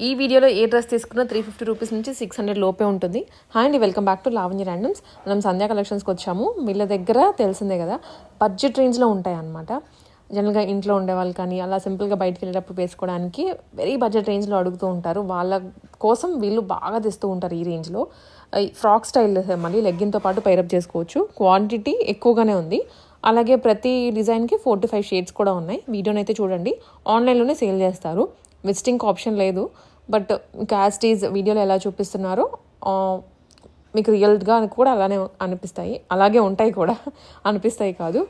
ఈ వీడియోలో ఏ డ్రెస్ తీసుకున్నా 350 రూపీస్ నుంచి 600 లోపే ఉంటుంది. హాయ్ అండి, welcome back to Lavanya randoms. మనం సంధ్యా కలెక్షన్స్కి వచ్చాము. వీళ్ళ దగ్గర తెలిసిందే కదా, బడ్జెట్ రేంజ్లో ఉంటాయి అన్నమాట. జనరల్గా ఇంట్లో ఉండేవాళ్ళు కానీ అలా సింపుల్గా బయటికి వెళ్ళేటప్పుడు వేసుకోవడానికి వెరీ బడ్జెట్ రేంజ్లో అడుగుతూ ఉంటారు. వాళ్ళ కోసం వీళ్ళు బాగా తెస్తూ ఉంటారు ఈ రేంజ్లో. ఫ్రాక్ స్టైల్ మళ్ళీ లెగ్గిన్తో పాటు పైరప్ చేసుకోవచ్చు. క్వాంటిటీ ఎక్కువగానే ఉంది. అలాగే ప్రతి డిజైన్కి 4 to 5 షేడ్స్ కూడా ఉన్నాయి. వీడియోని అయితే చూడండి. ఆన్లైన్లోనే సేల్ చేస్తారు. విజిటింగ్ ఆప్షన్ లేదు. బట్ క్యాస్ట్ ఈజ్ వీడియోలో ఎలా చూపిస్తున్నారో మీకు రియల్గా కూడా అలానే అనిపిస్తాయి, అలాగే ఉంటాయి కూడా అనిపిస్తాయి కాదు.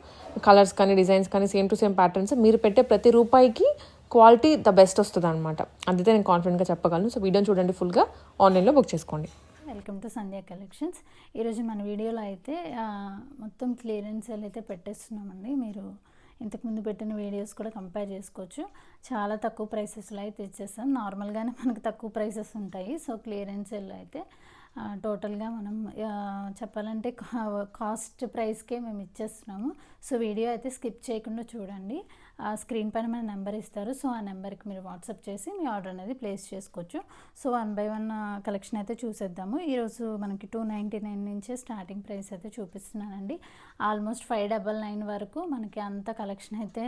కలర్స్ కానీ డిజైన్స్ కానీ సేమ్ టు సేమ్ ప్యాటర్న్స్. మీరు పెట్టే ప్రతి రూపాయికి క్వాలిటీ ద బెస్ట్ వస్తుంది అనమాట. అందుకే నేను కాన్ఫిడెంట్గా చెప్పగలను. సో వీడియోని చూడండి, ఫుల్గా ఆన్లైన్లో బుక్ చేసుకోండి. Welcome to Sandhya collections. ఈరోజు మన వీడియోలో అయితే మొత్తం క్లియరెన్స్ సేల్ అయితే పెట్టేస్తున్నామండి. మీరు ఇంతకుముందు పెట్టిన వీడియోస్ కూడా కంపేర్ చేసుకోవచ్చు. చాలా తక్కువ ప్రైసెస్లో అయితే ఇచ్చేస్తాం. నార్మల్గానే మనకు తక్కువ ప్రైసెస్ ఉంటాయి. సో క్లియరెన్స్ సేల్ అయితే టోటల్గా మనం చెప్పాలంటే కాస్ట్ ప్రైస్కే మేము ఇచ్చేస్తున్నాము. సో వీడియో అయితే స్కిప్ చేయకుండా చూడండి. స్క్రీన్ పైన మన నెంబర్ ఇస్తారు. సో ఆ నెంబర్కి మీరు వాట్సాప్ చేసి మీ ఆర్డర్ అనేది ప్లేస్ చేసుకోవచ్చు. సో 1 by 1 కలెక్షన్ అయితే చూసేద్దాము. ఈరోజు మనకి 299 నుంచే స్టార్టింగ్ ప్రైస్ అయితే చూపిస్తున్నానండి. ఆల్మోస్ట్ 599 వరకు మనకి అంత కలెక్షన్ అయితే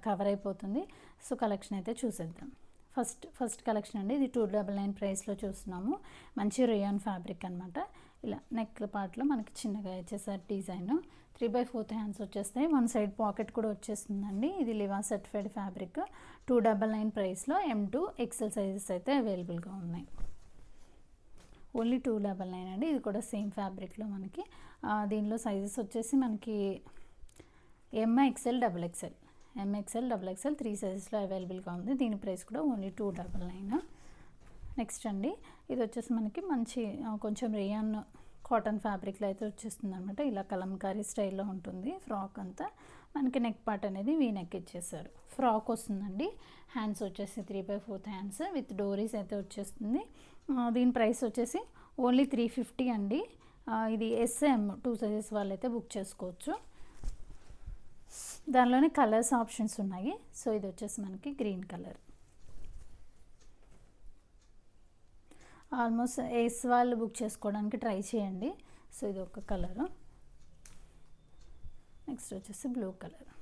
కవర్ అయిపోతుంది. సో కలెక్షన్ అయితే చూసేద్దాం. ఫస్ట్ కలెక్షన్ అండి. ఇది 299 ప్రైస్లో చూస్తున్నాము. మంచి రేయాన్ ఫ్యాబ్రిక్ అనమాట. ఇలా నెక్ పార్ట్లో మనకి చిన్నగా వచ్చేసారి డిజైన్ 3/4 హ్యాండ్స్ వచ్చేస్తాయి. 1 side పాకెట్ కూడా వచ్చేస్తుందండి. ఇది లివా సర్టిఫైడ్ ఫ్యాబ్రిక్. 299 ప్రైస్లో M2 XL సైజెస్ అయితే అవైలబుల్గా ఉన్నాయి. ఓన్లీ 299 అండి. ఇది కూడా సేమ్ ఫ్యాబ్రిక్లో మనకి దీనిలో సైజెస్ వచ్చేసి మనకి MXL XXL MXL XXL 3 సైజెస్లో అవైలబుల్గా ఉంది. దీని ప్రైస్ కూడా ఓన్లీ 299. నెక్స్ట్ అండి, ఇది వచ్చేసి మనకి మంచి కొంచెం రేయాన్ కాటన్ ఫ్యాబ్రిక్లో అయితే వచ్చేస్తుంది అనమాట. ఇలా కలంకారీ స్టైల్లో ఉంటుంది. ఫ్రాక్ అంతా మనకి నెక్ పార్ట్ అనేది వీ నెక్ ఇచ్చేసారు. ఫ్రాక్ వస్తుందండి. హ్యాండ్స్ వచ్చేసి 3/4 హ్యాండ్స్ విత్ డోరీస్ అయితే వచ్చేస్తుంది. దీని ప్రైస్ వచ్చేసి ఓన్లీ 350 అండి. ఇది SM 2 సైజెస్ వాళ్ళైతే బుక్ చేసుకోవచ్చు. దానిలోనే కలర్స్ ఆప్షన్స్ ఉన్నాయి. సో ఇది వచ్చేసి మనకి గ్రీన్ కలర్. ఆల్మోస్ట్ ఎస్ వాళ్ళు బుక్ చేసుకోవడానికి ట్రై చేయండి. సో ఇది ఒక కలరు. నెక్స్ట్ వచ్చేసి బ్లూ కలర్.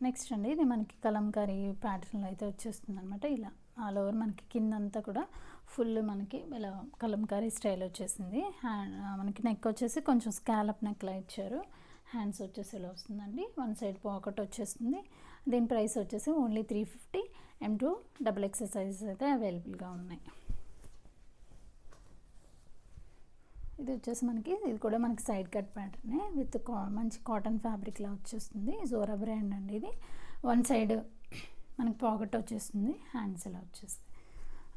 నెక్స్ట్ అండి, ఇది మనకి కలంకారీ ప్యాటర్న్లో అయితే వచ్చేస్తుంది అనమాట. ఇలా ఆల్ ఓవర్ మనకి కిందంతా కూడా ఫుల్ మనకి ఇలా కలంకారీ స్టైల్ వచ్చేసింది. మనకి నెక్ వచ్చేసి కొంచెం స్కాలప్ నెక్లా ఇచ్చారు. హ్యాండ్స్ వచ్చేసి ఇలా వస్తుందండి. 1 side పాకెట్ వచ్చేస్తుంది. దీని ప్రైస్ వచ్చేసి ఓన్లీ 350. M2 XXL సైజెస్ అయితే అవైలబుల్గా ఉన్నాయి. ఇది వచ్చేసి మనకి ఇది కూడా మనకి సైడ్ కట్ ప్యాటర్నే విత్ మంచి కాటన్ ఫ్యాబ్రిక్లా వచ్చేస్తుంది. జోరా బ్రాండ్ అండి. ఇది 1 side మనకి పాకెట్ వచ్చేస్తుంది. హ్యాండ్స్ ఇలా వచ్చేస్తుంది.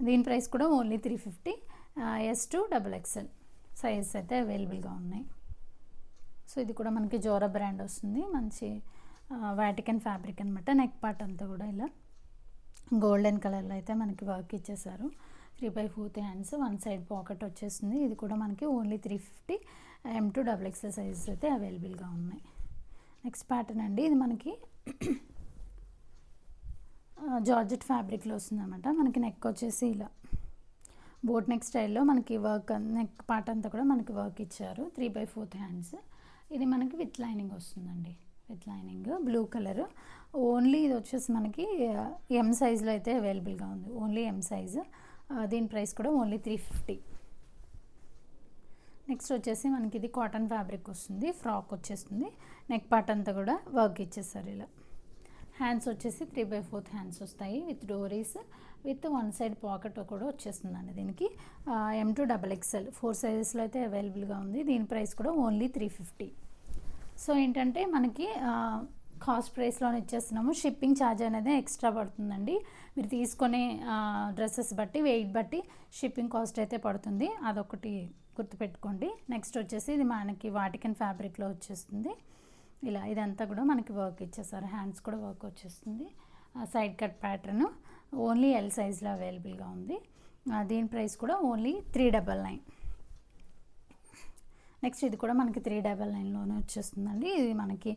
దీని ప్రైస్ కూడా ఓన్లీ 350. S2 XXL సైజెస్ అయితే అవైలబుల్గా ఉన్నాయి. సో ఇది కూడా మనకి జోరా బ్రాండ్ వస్తుంది. మంచి వాటికన్ ఫ్యాబ్రిక్ అనమాట. నెక్ పార్ట్ అంతా కూడా ఇలా గోల్డెన్ కలర్లో అయితే మనకి వర్క్ ఇచ్చేసారు. 3/4 హ్యాండ్స్ 1 side పాకెట్ వచ్చేస్తుంది. ఇది కూడా మనకి ఓన్లీ 350. M2 XXL సైజెస్ అయితే అవైలబుల్గా ఉన్నాయి. నెక్స్ట్ ప్యాటర్న్ అండి, ఇది మనకి జార్జెట్ ఫ్యాబ్రిక్లో వస్తుంది అనమాట. మనకి నెక్ వచ్చేసి ఇలా బోట్ నెక్ స్టైల్లో మనకి వర్క్, నెక్ పార్ట్ అంతా కూడా మనకి వర్క్ ఇచ్చారు. 3/4 హ్యాండ్స్. ఇది మనకి విత్ లైనింగ్ వస్తుందండి. With lining blue colour. Only ఇది వచ్చేసి మనకి M సైజ్లో అయితే అవైలబుల్గా ఉంది. Only M size. దీని ప్రైస్ కూడా ఓన్లీ 350. నెక్స్ట్ వచ్చేసి మనకి ఇది కాటన్ ఫ్యాబ్రిక్ వస్తుంది. ఫ్రాక్ వచ్చేస్తుంది. నెక్ పార్ట్ అంతా కూడా వర్క్ ఇచ్చేస్తారు ఇలా. హ్యాండ్స్ వచ్చేసి 3/4 హ్యాండ్స్ వస్తాయి విత్ డోరీస్ విత్ 1 side పాకెట్ కూడా వచ్చేస్తుందండి. దీనికి M2 XXL 4 సైజెస్లో అయితే అవైలబుల్గా ఉంది. దీని ప్రైస్ కూడా ఓన్లీ 350. సో ఏంటంటే మనకి కాస్ట్ ప్రైస్లోనే ఇచ్చేస్తున్నాము. షిప్పింగ్ ఛార్జ్ అనేది ఎక్స్ట్రా పడుతుందండి. మీరు తీసుకునే డ్రెస్సెస్ బట్టి, వెయిట్ బట్టి షిప్పింగ్ కాస్ట్ అయితే పడుతుంది. అదొకటి గుర్తుపెట్టుకోండి. నెక్స్ట్ వచ్చేసి ఇది మనకి వాటికన్ ఫ్యాబ్రిక్లో వచ్చేస్తుంది. ఇలా ఇదంతా కూడా మనకి వర్క్ ఇచ్చేసారు. హ్యాండ్స్ కూడా వర్క్ వచ్చేస్తుంది. Side cut pattern only L సైజ్లో అవైలబుల్గా ఉంది. దీని ప్రైస్ కూడా ఓన్లీ 399. నెక్స్ట్ ఇది కూడా మనకి 399లోనే వచ్చేస్తుందండి. ఇది మనకి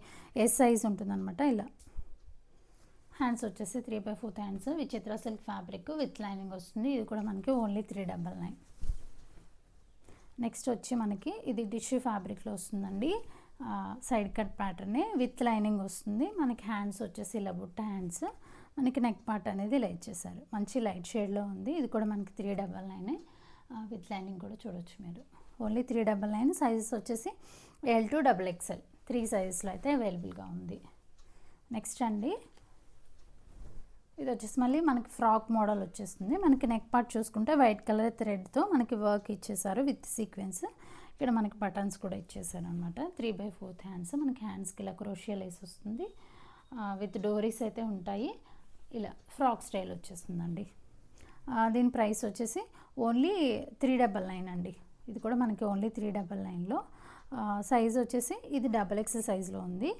S సైజ్ ఉంటుందన్నమాట. ఇలా హ్యాండ్స్ వచ్చేసి 3/4 హ్యాండ్స్ విచిత్ర సిల్క్ ఫ్యాబ్రిక్ విత్ లైనింగ్ వస్తుంది. ఇది కూడా మనకి ఓన్లీ 399. నెక్స్ట్ వచ్చి మనకి ఇది టిష్యూ ఫ్యాబ్రిక్లో వస్తుందండి. సైడ్ కట్ ప్యాటర్నే విత్ లైనింగ్ వస్తుంది. మనకి హ్యాండ్స్ వచ్చేసి ఇలా బుట్ట హ్యాండ్స్, మనకి నెక్ పార్ట్ అనేది ఇలా ఇచ్చేసారు. మంచి లైట్ షేడ్లో ఉంది. ఇది కూడా మనకి 399 విత్ లైనింగ్ కూడా చూడొచ్చు మీరు. ఓన్లీ 399. సైజెస్ వచ్చేసి L to XXL 3 సైజెస్లో అయితే అవైలబుల్గా ఉంది. నెక్స్ట్ అండి ఇది వచ్చేసి మళ్ళీ మనకి ఫ్రాక్ మోడల్ వచ్చేస్తుంది. మనకి నెక్ పార్ట్ చూసుకుంటే వైట్ కలర్ థ్రెడ్తో మనకి వర్క్ ఇచ్చేసారు విత్ సీక్వెన్స్. ఇక్కడ మనకి బటన్స్ కూడా ఇచ్చేసారు అనమాట. 3/4 హ్యాండ్స్, మనకి హ్యాండ్స్కి ఇలా క్రోషియా లేస్ వస్తుంది విత్ డోరీస్ అయితే ఉంటాయి. ఇలా ఫ్రాక్ స్టైల్ వచ్చేస్తుందండి. దీని ప్రైస్ వచ్చేసి ఓన్లీ 399 అండి. ఇది కూడా మనకి ఓన్లీ 399లో. సైజ్ వచ్చేసి ఇది XXL సైజులో ఉంది,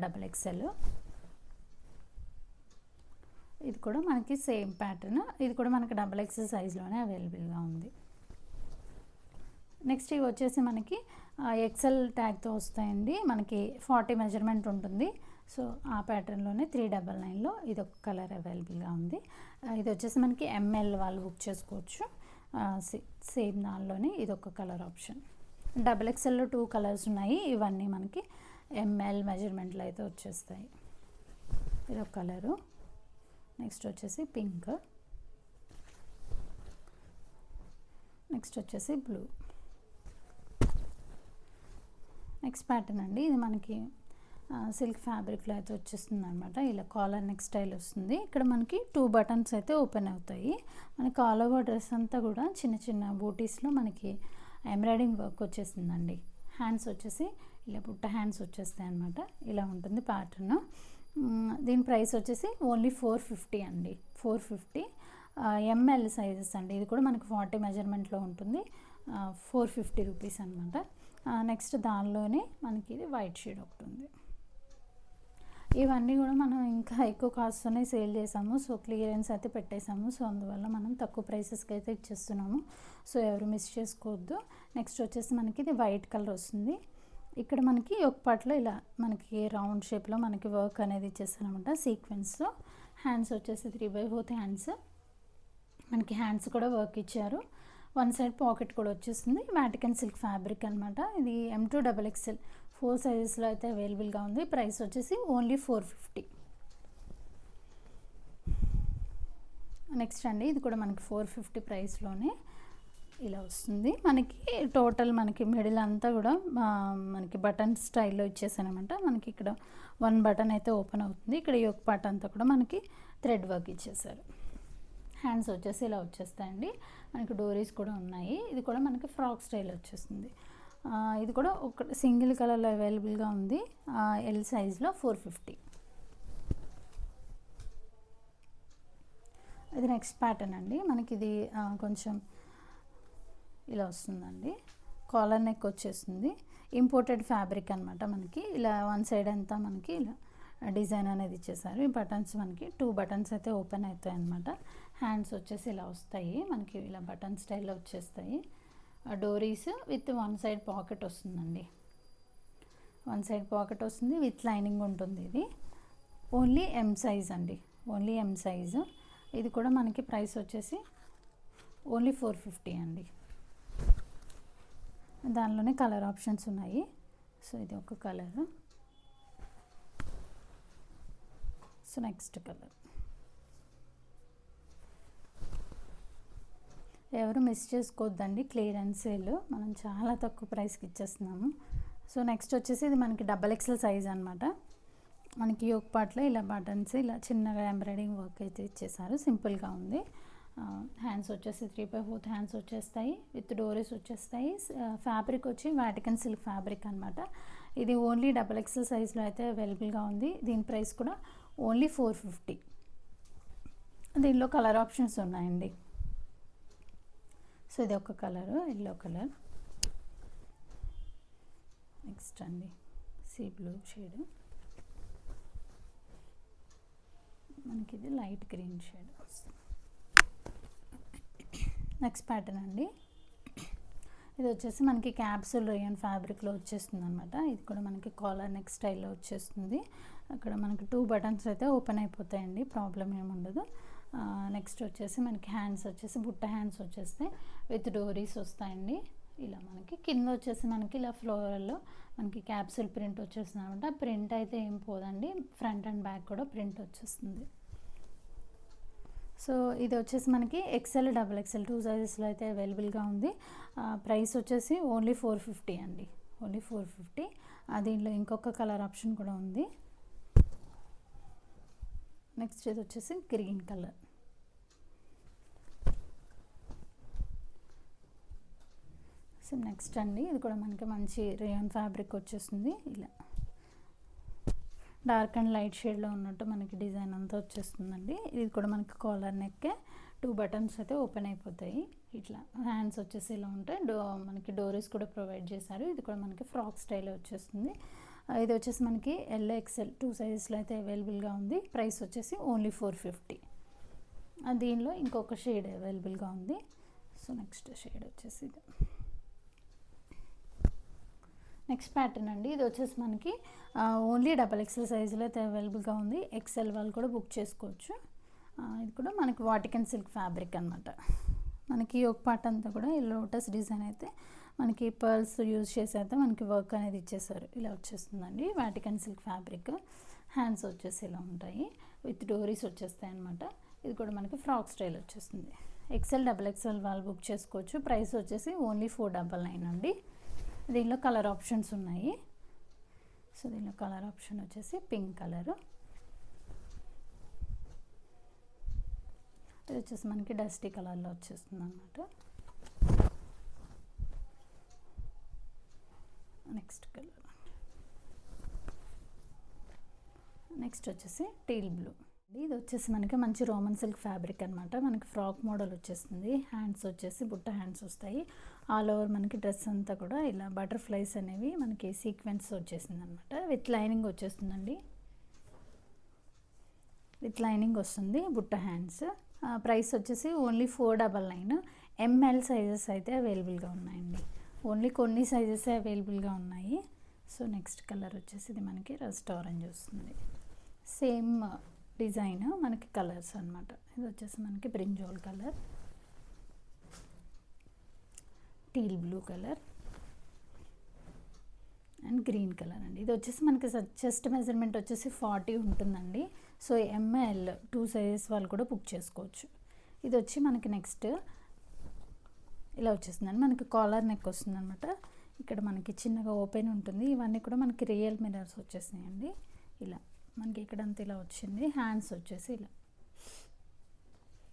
XXL. ఇది కూడా మనకి సేమ్ ప్యాటర్న్, ఇది కూడా మనకి XXL సైజులోనే అవైలబుల్గా ఉంది. నెక్స్ట్ ఇవి వచ్చేసి మనకి XL ట్యాగ్తో వస్తాయండి. మనకి 40 మెజర్మెంట్ ఉంటుంది. సో ఆ ప్యాటర్న్లోనే 399లో ఇది ఒక కలర్ అవైలబుల్గా ఉంది. ఇది వచ్చేసి మనకి ML వాళ్ళు బుక్ చేసుకోవచ్చు. సేమ్ దానిలోనే ఇది ఒక కలర్ ఆప్షన్. XXLలో 2 కలర్స్ ఉన్నాయి. ఇవన్నీ మనకి ML మెజర్మెంట్లో అయితే వచ్చేస్తాయి. ఇది ఒక కలరు. నెక్స్ట్ వచ్చేసి పింక్, నెక్స్ట్ వచ్చేసి బ్లూ. నెక్స్ట్ ప్యాటర్న్ అండి. ఇది మనకి సిల్క్ ఫ్యాబ్రిక్లో అయితే వచ్చేస్తుంది అనమాట. ఇలా కాలర్ నెక్ స్టైల్ వస్తుంది. ఇక్కడ మనకి 2 బటన్స్ అయితే ఓపెన్ అవుతాయి. మనకి ఆల్ ఓవర్ డ్రెస్ అంతా కూడా చిన్న చిన్న బూటీస్లో మనకి ఎంబ్రాయిడింగ్ వర్క్ వచ్చేసిందండి. హ్యాండ్స్ వచ్చేసి ఇలా బుట్ట హ్యాండ్స్ వచ్చేస్తాయి అనమాట. ఇలా ఉంటుంది ప్యాటర్న్. దీని ప్రైస్ వచ్చేసి ఓన్లీ 450 అండి. 450 ML సైజెస్ అండి. ఇది కూడా మనకి 40 మెజర్మెంట్లో ఉంటుంది. 450 రూపీస్ అనమాట. నెక్స్ట్ దానిలోనే మనకి ఇది వైట్ షేడ్ ఒకటి ఉంది. ఇవన్నీ కూడా మనం ఇంకా ఎక్కువ కాస్ట్తోనే సేల్ చేసాము. సో క్లియరెన్స్ అయితే పెట్టేసాము. సో అందువల్ల మనం తక్కువ ప్రైసెస్కి అయితే ఇచ్చేస్తున్నాము. సో ఎవరు మిస్ చేసుకోవద్దు. నెక్స్ట్ వచ్చేసి మనకి ఇది వైట్ కలర్ వస్తుంది. ఇక్కడ మనకి ఒక పార్ట్లో ఇలా మనకి రౌండ్ షేప్లో మనకి వర్క్ అనేది ఇచ్చేస్తారనమాట సీక్వెన్స్తో. హ్యాండ్స్ వచ్చేసి 3/4 హ్యాండ్స్, మనకి హ్యాండ్స్ కూడా వర్క్ ఇచ్చారు. వన్ సైడ్ పాకెట్ కూడా వచ్చేస్తుంది. వాటికన్ సిల్క్ ఫ్యాబ్రిక్ అనమాట. ఇది M to XXL 4 సైజెస్లో అయితే అవైలబుల్గా ఉంది. ప్రైస్ వచ్చేసి ఓన్లీ 450. నెక్స్ట్ అండి ఇది కూడా మనకి 450 ప్రైస్లోనే ఇలా వస్తుంది. మనకి టోటల్ మనకి మిడిల్ అంతా కూడా మనకి బటన్ స్టైల్లో ఇచ్చేసానమాట. మనకి ఇక్కడ 1 బటన్ అయితే ఓపెన్ అవుతుంది. ఇక్కడ ఈ ఒక పార్ట్ అంతా కూడా మనకి థ్రెడ్ వర్క్ ఇచ్చేసారు. హ్యాండ్స్ వచ్చేసి ఇలా వచ్చేస్తాయండి. మనకి డోరీస్ కూడా ఉన్నాయి. ఇది కూడా మనకి ఫ్రాక్ స్టైల్ వచ్చేస్తుంది. ఇది కూడా ఒక సింగిల్ కలర్లో అవైలబుల్గా ఉంది. L సైజ్లో 450. ఇది నెక్స్ట్ ప్యాటర్న్ అండి. మనకి ఇది కొంచెం ఇలా వస్తుందండి. కాలర్ నెక్ వచ్చేస్తుంది. ఇంపోర్టెడ్ ఫ్యాబ్రిక్ అనమాట. మనకి ఇలా వన్ సైడ్ అంతా మనకి ఇలా డిజైన్ అనేది ఇచ్చేసారు. ఈ బటన్స్ మనకి 2 బటన్స్ అయితే ఓపెన్ అవుతాయి అనమాట. హ్యాండ్స్ వచ్చేసి ఇలా వస్తాయి. మనకి ఇలా బటన్ స్టైల్లో వచ్చేస్తాయి. డోరీస్ విత్ వన్ సైడ్ పాకెట్ వస్తుందండి. వన్ సైడ్ పాకెట్ వస్తుంది విత్ లైనింగ్ ఉంటుంది. ఇది ఓన్లీ M సైజ్ అండి. Only M size. ఇది కూడా మనకి ప్రైస్ వచ్చేసి ఓన్లీ 450 అండి. దానిలోనే కలర్ ఆప్షన్స్ ఉన్నాయి. సో ఇది ఒక కలర్. So next colour. ఎవరు మిస్ చేసుకోవద్దండి. క్లియరెన్స్ సేల్ మనం చాలా తక్కువ ప్రైస్కి ఇచ్చేస్తున్నాము. సో నెక్స్ట్ వచ్చేసి ఇది మనకి XXL సైజ్ అనమాట. మనకి యోక్ పార్ట్లో ఇలా బటన్స్ ఇలా చిన్నగా ఎంబ్రాయిడింగ్ వర్క్ అయితే ఇచ్చేసారు. సింపుల్గా ఉంది. హ్యాండ్స్ వచ్చేసి 3/4 హ్యాండ్స్ వచ్చేస్తాయి విత్ డోరీస్ వచ్చేస్తాయి. ఫ్యాబ్రిక్ వచ్చి వాటికన్ సిల్క్ ఫ్యాబ్రిక్ అనమాట. ఇది ఓన్లీ XXL సైజ్లో అయితే అవైలబుల్గా ఉంది. దీని ప్రైస్ కూడా ఓన్లీ 450. దీనిలో కలర్ ఆప్షన్స్ ఉన్నాయండి. సో ఇది ఒక కలరు, ఎల్లో కలర్. నెక్స్ట్ అండి సీ బ్లూ షేడ్. మనకి ఇది light green shade. Next pattern అండి. ఇది వచ్చేసి మనకి క్యాప్సూల్ రేయన్ ఫ్యాబ్రిక్లో వచ్చేస్తుంది అనమాట. ఇది కూడా మనకి కాలర్ నెక్ స్టైల్లో వచ్చేస్తుంది. అక్కడ మనకి 2 బటన్స్ అయితే ఓపెన్ అయిపోతాయండి, ప్రాబ్లం ఏముండదు. నెక్స్ట్ వచ్చేసి మనకి హ్యాండ్స్ వచ్చేసి బుట్ట హ్యాండ్స్ వచ్చేస్తే విత్ డోరీస్ వస్తాయండి. ఇలా మనకి కింద వచ్చేసి మనకి ఇలా ఫ్లోరల్లో మనకి క్యాప్సూల్ ప్రింట్ వచ్చేస్తుంది అనమాట. ప్రింట్ అయితే ఏం పోదండి, ఫ్రంట్ అండ్ బ్యాక్ కూడా ప్రింట్ వచ్చేస్తుంది. సో ఇది వచ్చేసి మనకి XL, XXL 2 సైజెస్లో అయితే అవైలబుల్గా ఉంది. ప్రైస్ వచ్చేసి ఓన్లీ 450 అండి, ఓన్లీ 450. దీంట్లో ఇంకొక కలర్ ఆప్షన్ కూడా ఉంది. నెక్స్ట్ ఇది వచ్చేసి గ్రీన్ కలర్. సో నెక్స్ట్ అండి, ఇది కూడా మనకి మంచి రేయాన్ ఫ్యాబ్రిక్ వచ్చేస్తుంది. ఇలా డార్క్ అండ్ లైట్ షేడ్లో ఉన్నట్టు మనకి డిజైన్ అంతా వచ్చేస్తుందండి. ఇది కూడా మనకి కాలర్ నెక్కే 2 బటన్స్ అయితే ఓపెన్ అయిపోతాయి. ఇట్లా హ్యాండ్స్ వచ్చేసి ఇలా ఉంటాయి. మనకి డోరీస్ కూడా ప్రొవైడ్ చేశారు. ఇది కూడా మనకి ఫ్రాక్ స్టైల్ వచ్చేస్తుంది. ఇది వచ్చేసి మనకి LXL 2 సైజెస్లో అయితే అవైలబుల్గా ఉంది. ప్రైస్ వచ్చేసి ఓన్లీ 450. దీనిలో ఇంకొక షేడ్ అవైలబుల్గా ఉంది. సో నెక్స్ట్ షేడ్ వచ్చేసి ఇది. నెక్స్ట్ ప్యాటర్న్ అండి, ఇది వచ్చేసి మనకి ఓన్లీ XXL సైజులో అయితే అవైలబుల్గా ఉంది. XL వాళ్ళు కూడా బుక్ చేసుకోవచ్చు. ఇది కూడా మనకి వాటికన్ సిల్క్ ఫ్యాబ్రిక్ అనమాట. మనకి ఒక పార్ట్ అంతా కూడా ఈ లోటస్ డిజైన్ అయితే మనకి పర్ల్స్ యూజ్ చేసి అయితే మనకి వర్క్ అనేది ఇచ్చేసారు. ఇలా వచ్చేస్తుందండి వాటికన్ సిల్క్ ఫ్యాబ్రిక్. హ్యాండ్స్ వచ్చేసి ఇలా ఉంటాయి, విత్ డోరీస్ వచ్చేస్తాయి అనమాట. ఇది కూడా మనకి ఫ్రాక్ స్టైల్ వచ్చేస్తుంది. XL, XXL వాళ్ళు బుక్ చేసుకోవచ్చు. ప్రైస్ వచ్చేసి ఓన్లీ 499 అండి. దీనిలో కలర్ ఆప్షన్స్ ఉన్నాయి. సో దీనిలో కలర్ ఆప్షన్ వచ్చేసి పింక్ కలరు. ఇది వచ్చేసి మనకి డస్టీ కలర్లో వచ్చేస్తుంది అన్నమాట. నెక్స్ట్ కలర్, నెక్స్ట్ వచ్చేసి టీల్ బ్లూ. ఇది వచ్చేసి మనకి మంచి రోమన్ సిల్క్ ఫ్యాబ్రిక్ అనమాట. మనకి ఫ్రాక్ మోడల్ వచ్చేస్తుంది. హ్యాండ్స్ వచ్చేసి బుట్ట హ్యాండ్స్ వస్తాయి. ఆల్ ఓవర్ మనకి డ్రెస్ అంతా కూడా ఇలా బటర్ఫ్లైస్ అనేవి మనకి సీక్వెన్స్ వచ్చేసింది అనమాట. విత్ లైనింగ్ వచ్చేస్తుందండి, విత్ లైనింగ్ వస్తుంది. బుట్ట హ్యాండ్స్. ప్రైస్ వచ్చేసి ఓన్లీ 499. ML సైజెస్ అయితే అవైలబుల్గా ఉన్నాయండి. ఓన్లీ కొన్ని సైజెస్ అవైలబుల్గా ఉన్నాయి. సో నెక్స్ట్ కలర్ వచ్చేసి ఇది మనకి రస్ట్ ఆరెంజ్ వస్తుంది. సేమ్ డిజైన్ మనకి కలర్స్ అనమాట. ఇది వచ్చేసి మనకి brinjal colour, teal blue colour and green colour అండి. ఇది వచ్చేసి మనకి చెస్ట్ మెజర్మెంట్ వచ్చేసి 40 ఉంటుందండి. సో ML 2 సైజెస్ వాళ్ళు కూడా బుక్ చేసుకోవచ్చు. ఇది వచ్చి మనకి నెక్స్ట్ ఇలా వచ్చేస్తుందండి. మనకి కాలర్ నెక్ వస్తుంది అనమాట. ఇక్కడ మనకి చిన్నగా ఓపెన్ ఉంటుంది. ఇవన్నీ కూడా మనకి రియల్ మిర్రర్స్ వచ్చేసినాయండి. ఇలా మనకి ఇక్కడంతా ఇలా వచ్చింది. హ్యాండ్స్ వచ్చేసి ఇలా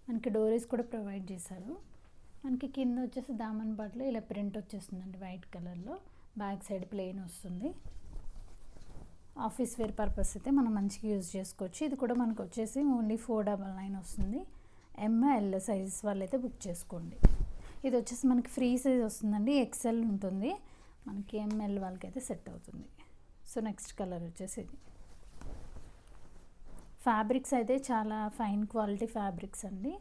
మనకి డోరీస్ కూడా ప్రొవైడ్ చేశారు. మనకి కింద వచ్చేసి దామన్ పాటలో ఇలా ప్రింట్ వచ్చేస్తుందండి వైట్ కలర్లో. బ్యాక్ సైడ్ ప్లెయిన్ వస్తుంది. ఆఫీస్ వేర్ పర్పస్ అయితే మనం మంచిగా యూజ్ చేసుకోవచ్చు. ఇది కూడా మనకు వచ్చేసి ఓన్లీ 499 వస్తుంది. ML సైజెస్ వాళ్ళు అయితే బుక్ చేసుకోండి. ఇది వచ్చేసి మనకి ఫ్రీ సైజ్ వస్తుందండి. XL ఉంటుంది. మనకి ML వాళ్ళకి అయితే సెట్ అవుతుంది. సో నెక్స్ట్ కలర్ వచ్చేసి ఇది. ఫ్యాబ్రిక్స్ అయితే చాలా ఫైన్ క్వాలిటీ ఫ్యాబ్రిక్స్ అండి.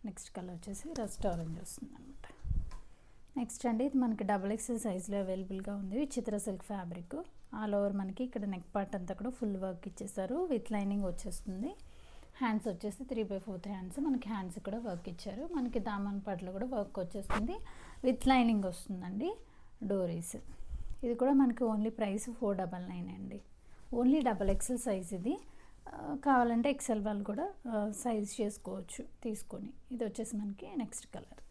నెక్స్ట్ కలర్ వచ్చేసి రస్ట్ ఆరెంజ్ వస్తుంది అనమాట. నెక్స్ట్ అండి, ఇది మనకి XXL సైజ్లో అవైలబుల్గా ఉంది. చిత్ర సిల్క్ ఫ్యాబ్రిక్. ఆల్ ఓవర్ మనకి ఇక్కడ నెక్ పార్ట్ అంతా కూడా ఫుల్ వర్క్ ఇచ్చేసారు. విత్ లైనింగ్ వచ్చేస్తుంది. హ్యాండ్స్ వచ్చేసి 3/4 హ్యాండ్స్. మనకి హ్యాండ్స్ కూడా వర్క్ ఇచ్చారు. మనకి దామన్ పార్ట్లో కూడా వర్క్ వచ్చేస్తుంది. విత్ లైనింగ్ వస్తుందండి. డోరీస్. ఇది కూడా మనకి ఓన్లీ ప్రైస్ 499 అండి. ఓన్లీ XXL సైజ్ ఇది. కావాలంటే XL వాళ్ళు కూడా సైజ్ చేసుకోవచ్చు తీసుకొని. ఇది వచ్చేసి మనకి నెక్స్ట్ కలర్.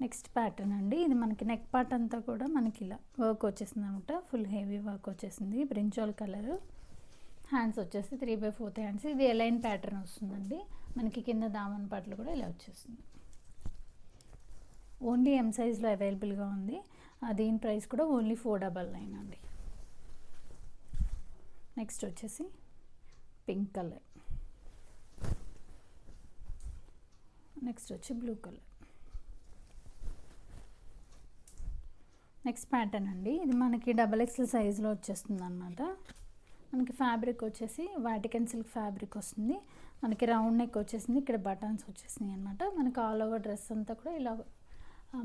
నెక్స్ట్ ప్యాటర్న్ అండి, ఇది మనకి నెక్ పార్ట్ అంతా కూడా మనకి ఇలా వర్క్ వచ్చేసింది అనమాట. ఫుల్ హెవీ వర్క్ వచ్చేసింది. Brinjal colour. హ్యాండ్స్ వచ్చేసి 3/4 హ్యాండ్స్. ఇది ఎలైన్ ప్యాటర్న్ వస్తుందండి. మనకి కింద దామన్ పాటలు కూడా ఇలా వచ్చేస్తుంది. ఓన్లీ M సైజ్లో అవైలబుల్గా ఉంది. దీని ప్రైస్ కూడా ఓన్లీ 499 అండి. నెక్స్ట్ వచ్చేసి పింక్ కలర్. నెక్స్ట్ వచ్చి బ్లూ కలర్. నెక్స్ట్ ప్యాటర్న్ అండి, ఇది మనకి XXL సైజులో వచ్చేస్తుంది అనమాట. మనకి ఫ్యాబ్రిక్ వచ్చేసి వాటికన్ సిల్క్ ఫ్యాబ్రిక్ వస్తుంది. మనకి రౌండ్ నెక్ వచ్చేసింది. ఇక్కడ బటన్స్ వచ్చేసినాయి అనమాట. మనకి ఆల్ ఓవర్ డ్రెస్ అంతా కూడా ఇలా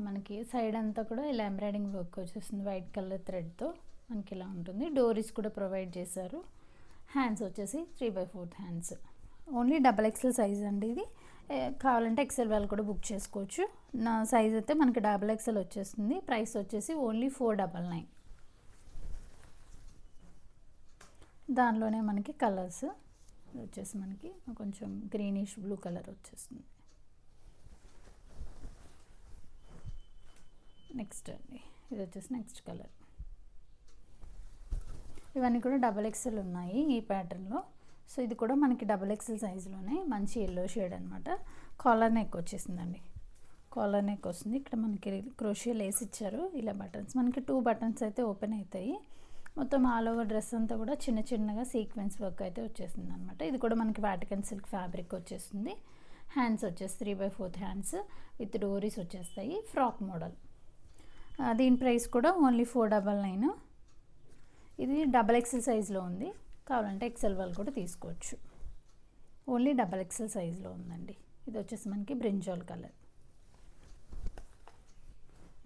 మనకి సైడ్ అంతా కూడా ఇలా ఎంబ్రాయిడింగ్ వర్క్ వచ్చేసింది వైట్ కలర్ థ్రెడ్తో. మనకి ఇలా ఉంటుంది. డోరీస్ కూడా ప్రొవైడ్ చేశారు. హ్యాండ్స్ వచ్చేసి 3/4 హ్యాండ్స్. ఓన్లీ XXL సైజ్ అండి ఇది. కావాలంటే ఎక్సెల్ వాళ్ళు కూడా బుక్ చేసుకోవచ్చు. నా సైజ్ అయితే మనకి XXL వచ్చేస్తుంది. ప్రైస్ వచ్చేసి ఓన్లీ 499. దానిలోనే మనకి కలర్స్ వచ్చేసి మనకి కొంచెం గ్రీనిష్ బ్లూ కలర్ వచ్చేస్తుంది. నెక్స్ట్ అండి ఇది వచ్చేసి నెక్స్ట్ కలర్. ఇవన్నీ కూడా XXL ఉన్నాయి ఈ ప్యాటర్న్లో. సో ఇది కూడా మనకి XXL సైజులోనే మంచి ఎల్లో షేడ్ అనమాట. కాలర్ నెక్ వచ్చేసిందండి. కాలర్ నెక్ వస్తుంది. ఇక్కడ మనకి క్రోషియా లేస్ ఇచ్చారు. ఇలా బటన్స్ మనకి 2 బటన్స్ అయితే ఓపెన్ అవుతాయి. మొత్తం ఆల్ ఓవర్ డ్రెస్ అంతా కూడా చిన్న చిన్నగా సీక్వెన్స్ వర్క్ అయితే వచ్చేసింది అనమాట. ఇది కూడా మనకి వాటికన్ సిల్క్ ఫ్యాబ్రిక్ వచ్చేస్తుంది. హ్యాండ్స్ వచ్చేసి 3/4 హ్యాండ్స్ విత్ డోరీస్ వచ్చేస్తాయి. Frock model. దీని ప్రైస్ కూడా ఓన్లీ 499. ఇది XXL సైజులో ఉంది. కావాలంటే ఎక్సెల్ వాళ్ళు కూడా తీసుకోవచ్చు. ఓన్లీ XXL సైజులో ఉందండి. ఇది వచ్చేసి మనకి బ్రింజాల్ కలర్.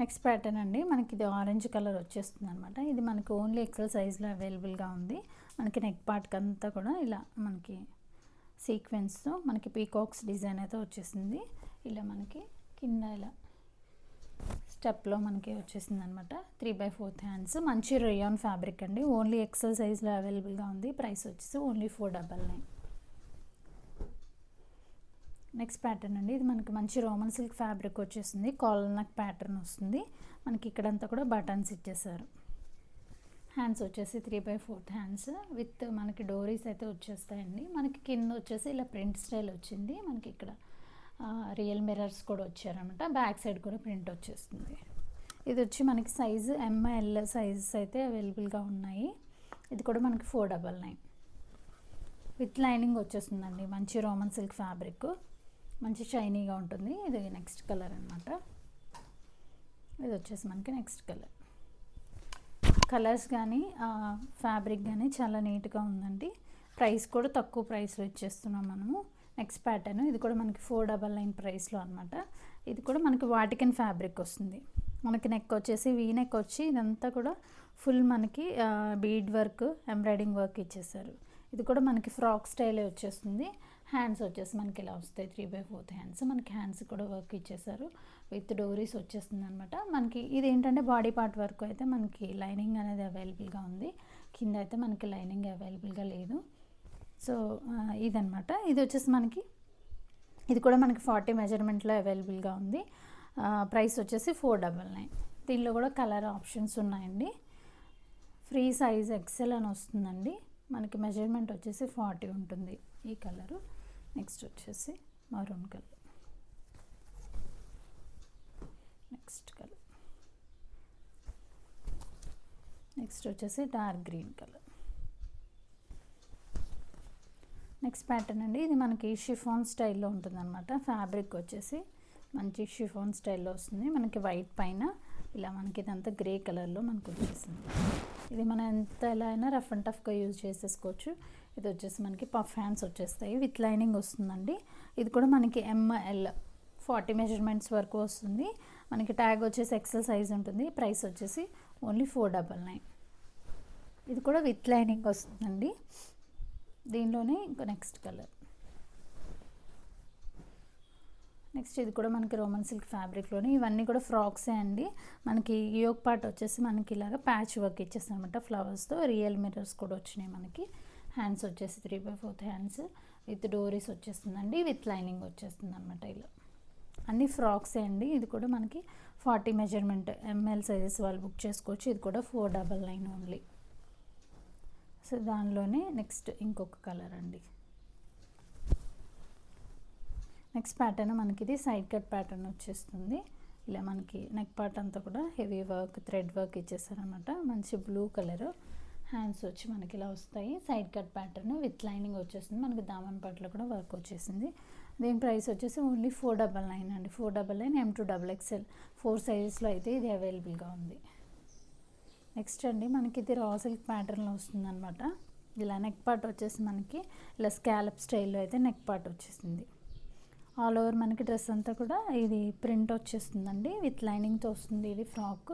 నెక్స్ట్ ప్యాటర్న్ అండి మనకి ఇది ఆరెంజ్ కలర్ వచ్చేస్తుంది అనమాట. ఇది మనకి ఓన్లీ ఎక్సెల్ సైజులో అవైలబుల్గా ఉంది. మనకి నెక్ పార్ట్కి అంతా కూడా ఇలా మనకి సీక్వెన్స్తో మనకి పీకాక్స్ డిజైన్ అయితే వచ్చేసింది. ఇలా మనకి కింద ఇలా స్టెప్లో మనకి వచ్చేసింది అనమాట. 3/4 హ్యాండ్స్. మంచి రేయాన్ ఫ్యాబ్రిక్ అండి. ఓన్లీ ఎక్సెల్ సైజ్లో అవైలబుల్గా ఉంది. ప్రైస్ వచ్చేసి ఓన్లీ 499. నెక్స్ట్ ప్యాటర్న్ అండి ఇది మనకి మంచి రోమన్ సిల్క్ ఫ్యాబ్రిక్ వచ్చేసింది. కాలర్ నెక్ ప్యాటర్న్ వస్తుంది. మనకి ఇక్కడంతా కూడా బటన్స్ ఇచ్చేసారు. హ్యాండ్స్ వచ్చేసి 3/4 హ్యాండ్స్ విత్ మనకి డోరీస్ అయితే వచ్చేస్తాయండి. మనకి కింద వచ్చేసి ఇలా ప్రింట్ స్టైల్ వచ్చింది. మనకి ఇక్కడ రియల్ మిర్రర్స్ కూడా వచ్చారనమాట. బ్యాక్ సైడ్ కూడా ప్రింట్ వచ్చేస్తుంది. ఇది వచ్చి మనకి సైజు ML సైజెస్ అయితే అవైలబుల్గా ఉన్నాయి. ఇది కూడా మనకి 499 విత్ లైనింగ్ వచ్చేస్తుందండి. మంచి రోమన్ సిల్క్ ఫ్యాబ్రిక్, మంచి షైనీగా ఉంటుంది. ఇది నెక్స్ట్ కలర్ అనమాట. ఇది వచ్చేసి మనకి నెక్స్ట్ కలర్. కలర్స్ కానీ ఫ్యాబ్రిక్ కానీ చాలా నీట్గా ఉందండి. ప్రైస్ కూడా తక్కువ ప్రైస్లో ఇచ్చేస్తున్నాం మనము. నెక్స్ట్ ప్యాటర్న్ ఇది కూడా మనకి 499 ప్రైస్లో అనమాట. ఇది కూడా మనకి వాటికన్ ఫ్యాబ్రిక్ వస్తుంది. మనకి నెక్ వచ్చేసి వీ నెక్ వచ్చి ఇదంతా కూడా ఫుల్ మనకి బీడ్ వర్క్, ఎంబ్రాయిడింగ్ వర్క్ ఇచ్చేసారు. ఇది కూడా మనకి ఫ్రాక్ స్టైలే వచ్చేస్తుంది. హ్యాండ్స్ వచ్చేసి మనకి ఇలా వస్తాయి. 3/4 హ్యాండ్స్. మనకి హ్యాండ్స్ కూడా వర్క్ ఇచ్చేసారు. విత్ డోరీస్ వచ్చేస్తుంది అనమాట. మనకి ఇది ఏంటంటే బాడీ పార్ట్ వరకు అయితే మనకి లైనింగ్ అనేది అవైలబుల్గా ఉంది. కింద అయితే మనకి లైనింగ్ అవైలబుల్గా లేదు. సో ఇదనమాట. ఇది వచ్చేసి మనకి ఇది కూడా మనకి 40 మెజర్మెంట్లో అవైలబుల్గా ఉంది. ప్రైస్ వచ్చేసి 499. దీనిలో కూడా కలర్ ఆప్షన్స్ ఉన్నాయండి. ఫ్రీ సైజ్ ఎక్సెల్ అని వస్తుందండి. మనకి మెజర్మెంట్ వచ్చేసి 40 ఉంటుంది ఈ కలరు. నెక్స్ట్ వచ్చేసి maroon colour. Next colour. Next వచ్చేసి dark green colour. Next pattern అండి ఇది మనకి షిఫాన్ స్టైల్లో ఉంటుందన్నమాట. ఫ్యాబ్రిక్ వచ్చేసి మంచి షిఫాన్ స్టైల్లో వస్తుంది. మనకి వైట్ పైన ఇలా మనకి ఇదంతా గ్రే కలర్లో మనకు వచ్చేసింది. ఇది మనం ఎంత ఎలా అయినా రఫ్ అండ్ టఫ్గా యూజ్ చేసేసుకోవచ్చు. ఇది వచ్చేసి మనకి పఫ్ హ్యాండ్స్ వచ్చేస్తాయి. విత్ లైనింగ్ వస్తుందండి. ఇది కూడా మనకి ML 40 మెజర్మెంట్స్ వరకు వస్తుంది. మనకి ట్యాగ్ వచ్చేసి ఎక్సెల్ సైజ్ ఉంటుంది. ప్రైస్ వచ్చేసి ఓన్లీ 499. ఇది కూడా విత్ లైనింగ్ వస్తుందండి. దీనిలోనే ఇంకో నెక్స్ట్ కలర్. నెక్స్ట్ ఇది కూడా మనకి రోమన్ సిల్క్ ఫ్యాబ్రిక్లోనే. ఇవన్నీ కూడా ఫ్రాక్సే అండి. మనకి యోక్ పార్ట్ వచ్చేసి మనకి ఇలాగ ప్యాచ్ వర్క్ ఇచ్చేస్తాం అనమాట. ఫ్లవర్స్తో రియల్ మిర్రర్స్ కూడా వచ్చినాయి మనకి. హ్యాండ్స్ వచ్చేసి 3/4 హ్యాండ్స్ విత్ డోరీస్ వచ్చేస్తుందండి. విత్ లైనింగ్ వచ్చేస్తుంది అనమాట. ఇలా అన్ని ఫ్రాక్సే అండి. ఇది కూడా మనకి 40 మెజర్మెంట్ ML సైజెస్ వాళ్ళు బుక్ చేసుకోవచ్చు. ఇది కూడా 499 ఓన్లీ. సో దానిలోనే నెక్స్ట్ ఇంకొక కలర్ అండి. నెక్స్ట్ ప్యాటర్న్ మనకి ఇది సైడ్ కట్ ప్యాటర్న్ వచ్చేస్తుంది. ఇలా మనకి నెక్ పార్ట్ అంతా కూడా హెవీ వర్క్, థ్రెడ్ వర్క్ ఇచ్చేసారనమాట. మంచి బ్లూ కలర్. హ్యాండ్స్ వచ్చి మనకి ఇలా వస్తాయి. Side cut pattern with lining వచ్చేసింది. మనకి దామన్ పార్ట్లో కూడా వర్క్ వచ్చేసింది. దీని ప్రైస్ వచ్చేసి ఓన్లీ 499 అండి. 499 M to XXL 4 సైజెస్లో అయితే ఇది అవైలబుల్గా ఉంది. నెక్స్ట్ అండి మనకి ఇది రా సిల్క్ ప్యాటర్న్లో వస్తుంది అనమాట. ఇలా నెక్ పార్ట్ వచ్చేసి మనకి ఇలా స్కాలప్ స్టైల్లో అయితే నెక్ పార్ట్ వచ్చేసింది. ఆల్ ఓవర్ మనకి డ్రెస్ అంతా కూడా ఇది ప్రింట్ వచ్చేస్తుందండి. విత్ లైనింగ్తో వస్తుంది. ఇది ఫ్రాక్.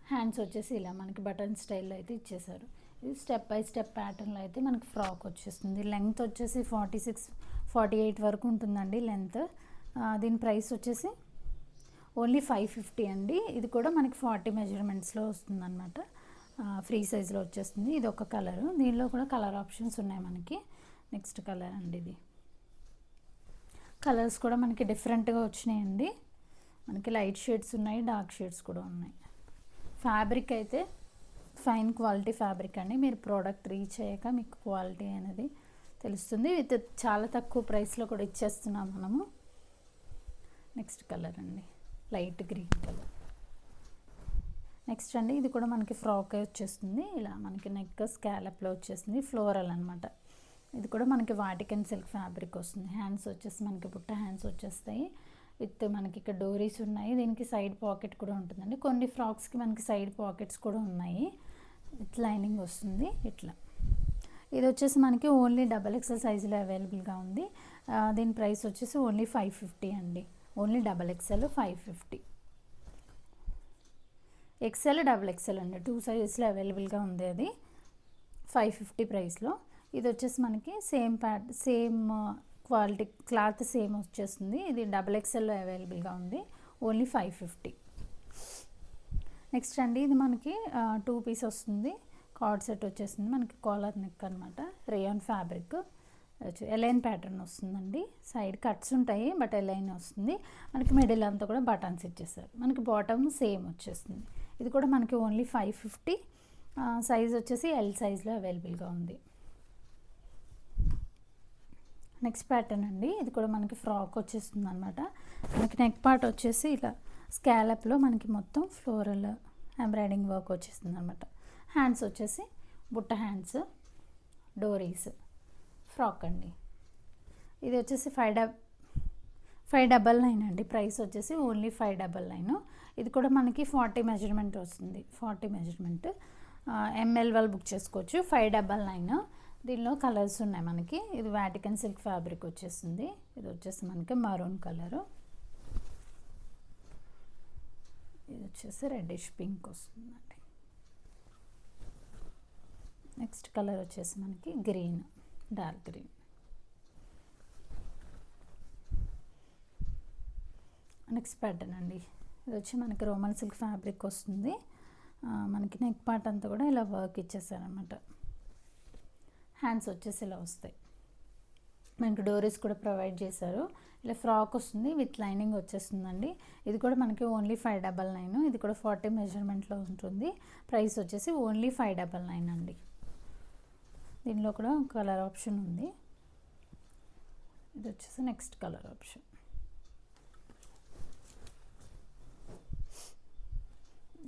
హ్యాండ్స్ వచ్చేసి ఇలా మనకి బటన్ స్టైల్లో అయితే ఇచ్చేసారు. ఇది స్టెప్ బై స్టెప్ ప్యాటర్న్లో అయితే మనకి ఫ్రాక్ వచ్చేస్తుంది. లెంగ్త్ వచ్చేసి 46-48 వరకు ఉంటుందండి లెంత్. దీని ప్రైస్ వచ్చేసి ఓన్లీ 550 అండి. ఇది కూడా మనకి 40 మెజర్మెంట్స్లో వస్తుందన్నమాట. ఫ్రీ సైజ్లో వచ్చేస్తుంది. ఇది ఒక కలరు. దీనిలో కూడా కలర్ ఆప్షన్స్ ఉన్నాయి మనకి. నెక్స్ట్ కలర్ అండి. ఇది కలర్స్ కూడా మనకి డిఫరెంట్గా వచ్చినాయండి. మనకి లైట్ షేడ్స్ ఉన్నాయి, డార్క్ షేడ్స్ కూడా ఉన్నాయి. ఫ్యాబ్రిక్ అయితే ఫైన్ క్వాలిటీ ఫ్యాబ్రిక్ అండి. మీరు ప్రోడక్ట్ రీచ్ అయ్యాక మీకు క్వాలిటీ అనేది తెలుస్తుంది. విత్ చాలా తక్కువ ప్రైస్లో కూడా ఇచ్చేస్తున్నాం మనము. నెక్స్ట్ కలర్ అండి, లైట్ గ్రీన్ కలర్. నెక్స్ట్ అండి, ఇది కూడా మనకి ఫ్రాక్ వచ్చేస్తుంది. ఇలా మనకి నెక్ స్కాలప్లో వచ్చేస్తుంది, ఫ్లోరల్ అనమాట. ఇది కూడా మనకి వాటికన్ సిల్క్ ఫ్యాబ్రిక్ వస్తుంది. హ్యాండ్స్ వచ్చేసి మనకి బుట్ట హ్యాండ్స్ వచ్చేస్తాయి. విత్ మనకి ఇక్కడ డోరీస్ ఉన్నాయి. దీనికి సైడ్ పాకెట్ కూడా ఉంటుందండి. కొన్ని ఫ్రాక్స్కి మనకి సైడ్ పాకెట్స్ కూడా ఉన్నాయి. విత్ లైనింగ్ వస్తుంది ఇట్లా. ఇది వచ్చేసి మనకి ఓన్లీ XXL సైజులో అవైలబుల్గా ఉంది. దీని ప్రైస్ వచ్చేసి ఓన్లీ 550 అండి. Only XXL 550. XL XXL అండి, 2 సైజెస్లో అవైలబుల్గా ఉంది. అది 550 ప్రైస్లో. ఇది వచ్చేసి మనకి సేమ్ క్వాలిటీ క్లాత్ సేమ్ వచ్చేస్తుంది. ఇది XXL అవైలబుల్గా ఉంది. ఓన్లీ 550. నెక్స్ట్ అండి, ఇది మనకి 2 పీస్ వస్తుంది. కార్డ్ సెట్ వచ్చేస్తుంది. మనకి కాలర్ నెక్ అనమాట. రేయాన్ ఫ్యాబ్రిక్ ఎలైన్ ప్యాటర్న్ వస్తుందండి. సైడ్ కట్స్ ఉంటాయి, బట్ ఎలైన్ వస్తుంది. మనకి మిడిల్ అంతా కూడా బటన్స్ ఇచ్చేసారు. మనకి బాటమ్ సేమ్ వచ్చేస్తుంది. ఇది కూడా మనకి ఓన్లీ 550. సైజ్ వచ్చేసి L సైజ్లో అవైలబుల్గా ఉంది. నెక్స్ట్ ప్యాటర్న్ అండి, ఇది కూడా మనకి ఫ్రాక్ వచ్చేస్తుంది అనమాట. మనకి నెక్ పార్ట్ వచ్చేసి ఇలా స్కాలప్లో మనకి మొత్తం ఫ్లోరల్ ఎంబ్రాయిడింగ్ వర్క్ వచ్చేస్తుంది అనమాట. హ్యాండ్స్ వచ్చేసి బుట్ట హ్యాండ్స్, డోరీస్, ఫ్రాక్ అండి. ఇది వచ్చేసి 599 అండి. ప్రైస్ వచ్చేసి ఓన్లీ 599. ఇది కూడా మనకి 40 మెజర్మెంట్ వస్తుంది. 40 మెజర్మెంట్ ML వాళ్ళు బుక్ చేసుకోవచ్చు. 599. దీనిలో కలర్స్ ఉన్నాయి మనకి. ఇది వాటికన్ సిల్క్ ఫ్యాబ్రిక్ వచ్చేస్తుంది. ఇది వచ్చేసి మనకి మరూన్ కలరు. ఇది వచ్చేసి రెడ్డిష్ పింక్ వస్తుందండి. నెక్స్ట్ కలర్ వచ్చేసి మనకి green, dark green. Next pattern అండి, ఇది వచ్చి మనకి రోమన్ సిల్క్ ఫ్యాబ్రిక్ వస్తుంది. మనకి నెక్ పార్ట్ అంతా కూడా ఇలా వర్క్ ఇచ్చేసారనమాట. హ్యాండ్స్ వచ్చేసి ఇలా వస్తాయి. మనకి డోరీస్ కూడా ప్రొవైడ్ చేశారు. ఇలా ఫ్రాక్ వస్తుంది, విత్ లైనింగ్ వచ్చేస్తుందండి. ఇది కూడా మనకి ఓన్లీ 599. ఇది కూడా 40 మెజర్మెంట్లో ఉంటుంది. ప్రైస్ వచ్చేసి ఓన్లీ 599 అండి. దీనిలో కూడా కలర్ ఆప్షన్ ఉంది. ఇది వచ్చేసి next colour option.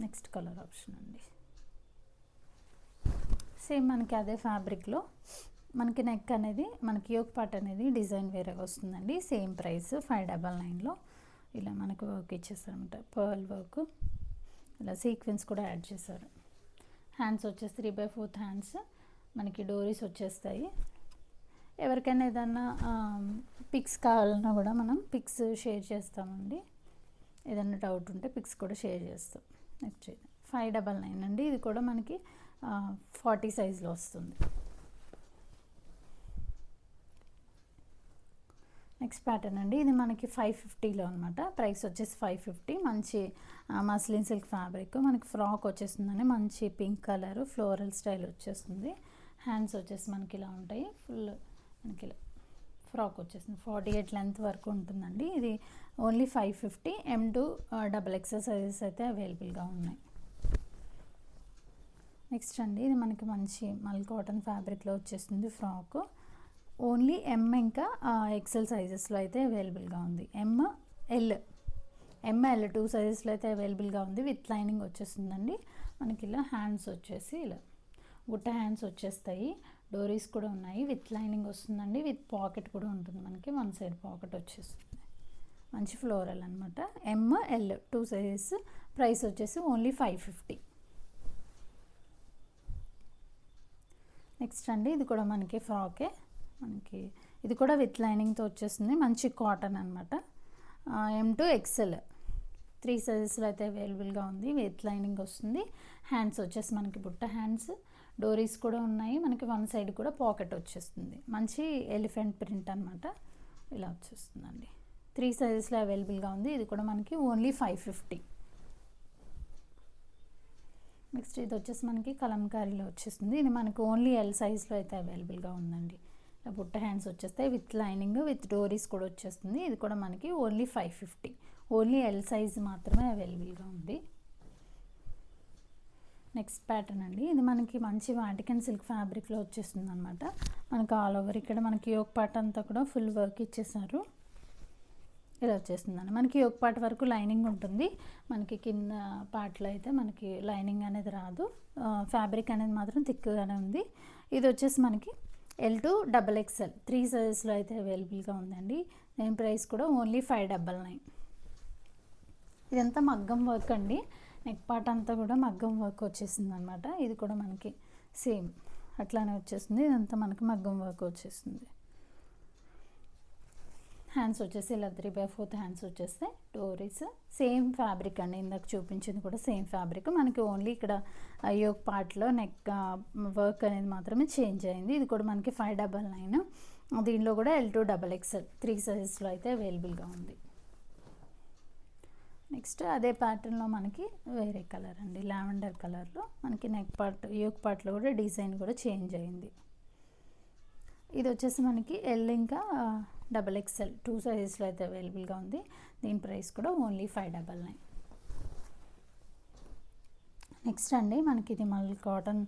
Next colour option అండి. సేమ్ మనకి అదే ఫ్యాబ్రిక్లో మనకి నెక్ అనేది, మనకి యోక్ పార్ట్ అనేది డిజైన్ వేరేగా వస్తుందండి. సేమ్ ప్రైస్ 599లో. ఇలా మనకు వర్క్ ఇచ్చేసారనమాట, పర్ల్ వర్క్. ఇలా సీక్వెన్స్ కూడా యాడ్ చేశారు. హ్యాండ్స్ వచ్చేసి 3/4 హ్యాండ్స్. మనకి డోరీస్ వచ్చేస్తాయి. ఎవరికైనా ఏదన్నా పిక్స్ కావాలన్నా కూడా మనం పిక్స్ షేర్ చేస్తామండి. ఏదన్నా డౌట్ ఉంటే పిక్స్ కూడా షేర్ చేస్తాం. నెక్స్ట్ 599 అండి. ఇది కూడా మనకి 40 సైజులో వస్తుంది. నెక్స్ట్ ప్యాటర్న్ అండి, ఇది మనకి 550లో అనమాట. ప్రైస్ వచ్చేసి 550. మంచి మస్లిన్ సిల్క్ ఫ్యాబ్రిక్. మనకి ఫ్రాక్ వచ్చేస్తుందని మంచి పింక్ కలర్ ఫ్లోరల్ స్టైల్ వచ్చేస్తుంది. హ్యాండ్స్ వచ్చేసి మనకి ఇలా ఉంటాయి. ఫుల్ మనకి ఇలా ఫ్రాక్ వచ్చేస్తుంది. 48 లెంత్ వరకు ఉంటుందండి. ఇది only 550. M to XXL sizes అయితే అవైలబుల్గా ఉన్నాయి. నెక్స్ట్ అండి, ఇది మనకి మంచి మల్ కాటన్ ఫ్యాబ్రిక్లో వచ్చేస్తుంది ఫ్రాక్. ఓన్లీ M ఇంకా XL సైజెస్లో అయితే అవైలబుల్గా ఉంది. ML 2 సైజెస్లో అయితే అవైలబుల్గా ఉంది. విత్ లైనింగ్ వచ్చేస్తుందండి. మనకి ఇలా హ్యాండ్స్ వచ్చేసి ఇలా బుట్ట హ్యాండ్స్ వచ్చేస్తాయి. డోరీస్ కూడా ఉన్నాయి. విత్ లైనింగ్ వస్తుందండి. విత్ పాకెట్ కూడా ఉంటుంది. మనకి 1 సైడ్ పాకెట్ వచ్చేస్తుంది. మంచి ఫ్లోరల్ అనమాట. ML 2 sizes. ప్రైస్ వచ్చేసి ఓన్లీ 550. నెక్స్ట్ అండి, ఇది కూడా మనకి ఫ్రాకే. మనకి ఇది కూడా విత్ లైనింగ్తో వచ్చేస్తుంది. మంచి కాటన్ అనమాట. M to XL. 3 సైజెస్లో అయితే అవైలబుల్గా ఉంది. విత్ లైనింగ్ వస్తుంది. హ్యాండ్స్ వచ్చేసి మనకి బుట్ట హ్యాండ్స్, డోరీస్ కూడా ఉన్నాయి. మనకి వన్ సైడ్ కూడా పాకెట్ వచ్చేస్తుంది. మంచి ఎలిఫెంట్ ప్రింట్ అనమాట. ఇలా వచ్చేస్తుందండి. 3 సైజెస్లో అవైలబుల్గా ఉంది. ఇది కూడా మనకి ఓన్లీ 550. నెక్స్ట్ ఇది వచ్చేసి మనకి కలంకారీలో వచ్చేస్తుంది. ఇది మనకి ఓన్లీ ఎల్ సైజ్లో అయితే అవైలబుల్గా ఉందండి. ఇలా బుట్ట హ్యాండ్స్ వచ్చేస్తాయి విత్ లైనింగ్ విత్ డోరీస్ కూడా వచ్చేస్తుంది. ఇది కూడా మనకి ఓన్లీ 550. ఓన్లీ ఎల్ సైజ్ మాత్రమే అవైలబుల్గా ఉంది. నెక్స్ట్ ప్యాటర్న్ అండి. ఇది మనకి మంచి వాటికన్ సిల్క్ ఫ్యాబ్రిక్లో వచ్చేస్తుంది అనమాట. మనకి ఆల్ ఓవర్ ఇక్కడ మనకి యోక్ పార్ట్ అంతా కూడా ఫుల్ వర్క్ ఇచ్చేసారు. ఇలా వచ్చేస్తుందండి. మనకి యోక్ పార్ట్ వరకు లైనింగ్ ఉంటుంది. మనకి కింద పార్ట్లో అయితే మనకి లైనింగ్ అనేది రాదు. ఫ్యాబ్రిక్ అనేది మాత్రం థిక్గానే ఉంది. ఇది వచ్చేసి మనకి L to XXL 3 సైజెస్లో అయితే అవైలబుల్గా ఉందండి. దీని ప్రైస్ కూడా ఓన్లీ 599. ఇదంతా మగ్గం వర్క్ అండి. నెక్ పార్ట్ అంతా కూడా మగ్గం వర్క్ వచ్చేసింది అనమాట. ఇది కూడా మనకి సేమ్ అట్లానే వచ్చేస్తుంది. ఇదంతా మనకి మగ్గం వర్క్ వచ్చేస్తుంది. హ్యాండ్స్ వచ్చేసి ఇలా 3/4 హ్యాండ్స్ వచ్చేస్తాయి. డోరీస్ సేమ్ ఫ్యాబ్రిక్ అండి. ఇందాక చూపించింది కూడా సేమ్ ఫ్యాబ్రిక్. మనకి ఓన్లీ ఇక్కడ యోక్ పార్ట్లో నెక్ వర్క్ అనేది మాత్రమే చేంజ్ అయింది. ఇది కూడా మనకి 599. దీనిలో కూడా L to XXL 3 సైజెస్లో అయితే అవైలబుల్గా ఉంది. నెక్స్ట్ అదే ప్యాటర్న్లో మనకి వేరే కలర్ అండి, లావెండర్ కలర్లో మనకి నెక్ పార్ట్ యోక్ పార్ట్లో కూడా డిజైన్ కూడా చేంజ్ అయింది. ఇది వచ్చేసి మనకి L ఇంకా XXL 2 సైజెస్లో అయితే అవైలబుల్గా ఉంది. దీని ప్రైస్ కూడా ఓన్లీ 599. నెక్స్ట్ అండి మనకి ఇది మళ్ళీ కాటన్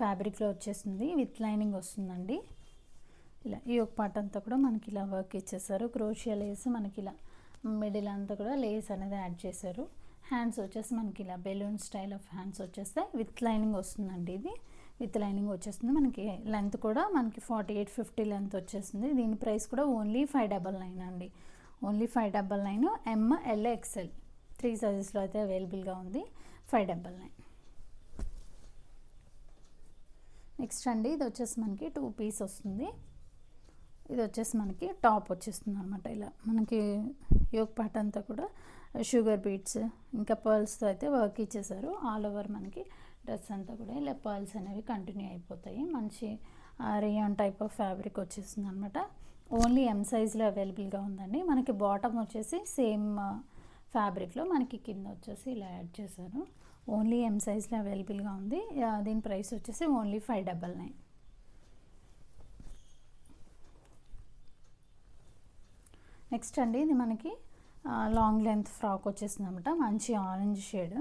ఫ్యాబ్రిక్లో వచ్చేస్తుంది. విత్ లైనింగ్ వస్తుందండి. ఇలా ఈ ఒక పార్ట్ అంతా కూడా మనకి ఇలా వర్క్ ఇచ్చేసారు. క్రోషియా లేస్ మనకి ఇలా మిడిల్ అంతా కూడా లేస్ అనేది యాడ్ చేశారు. హ్యాండ్స్ వచ్చేసి మనకి ఇలా బెలూన్ స్టైల్ ఆఫ్ హ్యాండ్స్ వచ్చేస్తాయి. విత్ లైనింగ్ వస్తుందండి. ఇది విత్ లైనింగ్ వచ్చేస్తుంది. మనకి లెంత్ కూడా మనకి 48-50 లెంత్ వచ్చేస్తుంది. దీని ప్రైస్ కూడా ఓన్లీ 599 అండి. ఓన్లీ 599. ML XL 3 సైజెస్లో అయితే అవైలబుల్గా ఉంది. 599. నెక్స్ట్ అండి ఇది వచ్చేసి మనకి 2 పీస్ వస్తుంది. ఇది వచ్చేసి మనకి టాప్ వచ్చేస్తుంది అనమాట. ఇలా మనకి యోక్ పార్ట్ అంతా కూడా షుగర్ బీట్స్ ఇంకా పర్ల్స్తో అయితే వర్క్ ఇచ్చేసారు. ఆల్ ఓవర్ మనకి డ్రెస్ అంతా కూడా ఇలా పర్ల్స్ అనేవి కంటిన్యూ అయిపోతాయి. మంచి రేయాన్ టైప్ ఆఫ్ ఫ్యాబ్రిక్ వచ్చేస్తుంది అనమాట. ఓన్లీ M సైజ్లో అవైలబుల్గా ఉందండి. మనకి బాటమ్ వచ్చేసి సేమ్ ఫ్యాబ్రిక్లో మనకి కింద వచ్చేసి ఇలా యాడ్ చేశారు. ఓన్లీ M సైజ్లో అవైలబుల్గా ఉంది. దీని ప్రైస్ వచ్చేసి ఓన్లీ 599. నెక్స్ట్ అండి ఇది మనకి లాంగ్ లెంత్ ఫ్రాక్ వచ్చేస్తుంది అనమాట. మంచి ఆరెంజ్ షేడ్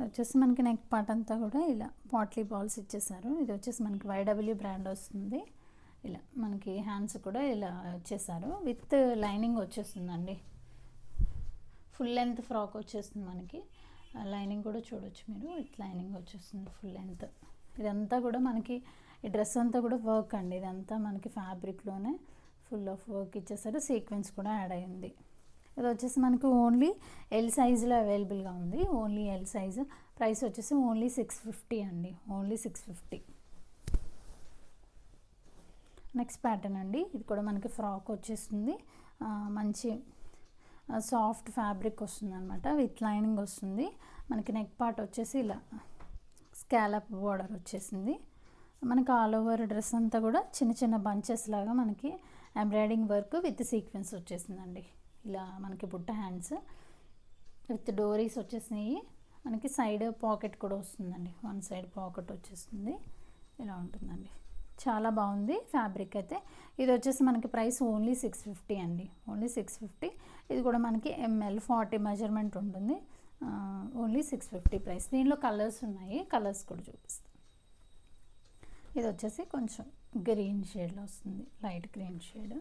వచ్చేసి మనకి నెక్ పార్ట్ అంతా కూడా ఇలా పాట్లీ బాల్స్ ఇచ్చేసారు. ఇది వచ్చేసి మనకి YW బ్రాండ్ వస్తుంది. ఇలా మనకి హ్యాండ్స్ కూడా ఇలా వచ్చేసారు. విత్ లైనింగ్ వచ్చేస్తుందండి. ఫుల్ లెంత్ ఫ్రాక్ వచ్చేస్తుంది మనకి. లైనింగ్ కూడా చూడొచ్చు మీరు. విత్ లైనింగ్ వచ్చేస్తుంది ఫుల్ లెంత్. ఇదంతా కూడా మనకి ఈ డ్రెస్ అంతా కూడా వర్క్ అండి. ఇదంతా మనకి ఫ్యాబ్రిక్లోనే ఫుల్ ఆఫ్ వర్క్ ఇచ్చేసారు. సీక్వెన్స్ కూడా యాడ్ అయ్యింది. ఇది వచ్చేసి మనకి ఓన్లీ L సైజులో అవైలబుల్గా ఉంది. Only L size. ప్రైస్ వచ్చేసి ఓన్లీ 650 అండి. ఓన్లీ 650. నెక్స్ట్ ప్యాటర్న్ అండి. ఇది కూడా మనకి ఫ్రాక్ వచ్చేస్తుంది. మంచి సాఫ్ట్ ఫ్యాబ్రిక్ వస్తుంది అనమాట. విత్ లైనింగ్ వస్తుంది. మనకి నెక్ పార్ట్ వచ్చేసి ఇలా స్కాలప్ బోర్డర్ వచ్చేసింది. మనకి ఆల్ ఓవర్ డ్రెస్ అంతా కూడా చిన్న చిన్న బంచెస్ లాగా మనకి ఎంబ్రాయిడింగ్ వర్క్ విత్ సీక్వెన్స్ వచ్చేసిందండి. ఇలా మనకి బుట్ట హ్యాండ్స్ విత్ డోరీస్ వచ్చేసినాయి. మనకి సైడ్ పాకెట్ కూడా వస్తుందండి. వన్ సైడ్ పాకెట్ వచ్చేస్తుంది. ఇలా ఉంటుందండి. చాలా బాగుంది ఫ్యాబ్రిక్ అయితే. ఇది వచ్చేసి మనకి ప్రైస్ ఓన్లీ 650 అండి. ఓన్లీ 650. ఇది కూడా మనకి ML 40 మెజర్మెంట్ ఉంటుంది. Only 650 price. దీనిలో కలర్స్ ఉన్నాయి. కలర్స్ కూడా చూపిస్తాను. ఇది వచ్చేసి కొంచెం గ్రీన్ షేడ్లో వస్తుంది. Light green shade.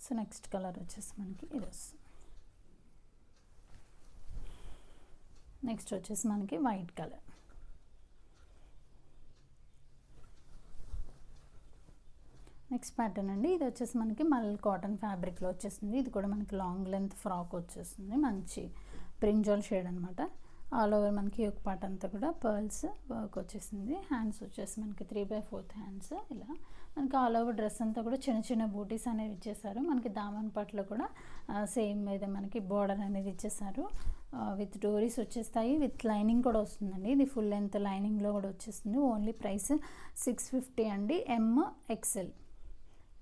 So next colour వచ్చేసి మనకి ఇది వస్తుంది. నెక్స్ట్ వచ్చేసి మనకి వైట్ కలర్. నెక్స్ట్ ప్యాటర్న్ అండి. ఇది వచ్చేసి మనకి మల్ కాటన్ ఫ్యాబ్రిక్లో వచ్చేస్తుంది. ఇది కూడా మనకి లాంగ్ లెంత్ ఫ్రాక్ వచ్చేస్తుంది. మంచి బ్రింజాల్ షేడ్ అనమాట. ఆల్ ఓవర్ మనకి ఒక పార్ట్ అంతా కూడా పర్ల్స్ వర్క్ వచ్చేసింది. హ్యాండ్స్ వచ్చేసి మనకి 3/4 హ్యాండ్స్. ఇలా మనకి ఆల్ ఓవర్ డ్రెస్ అంతా కూడా చిన్న చిన్న బూటీస్ అనేవి ఇచ్చేసారు. మనకి దామన్ పట్లో కూడా సేమ్ మీద మనకి బోర్డర్ అనేది ఇచ్చేసారు. విత్ డోరీస్ వచ్చేస్తాయి, విత్ లైనింగ్ కూడా వస్తుందండి. ఇది ఫుల్ లెంత్ లైనింగ్లో కూడా వచ్చేస్తుంది. ఓన్లీ ప్రైస్ 650 అండి. MXL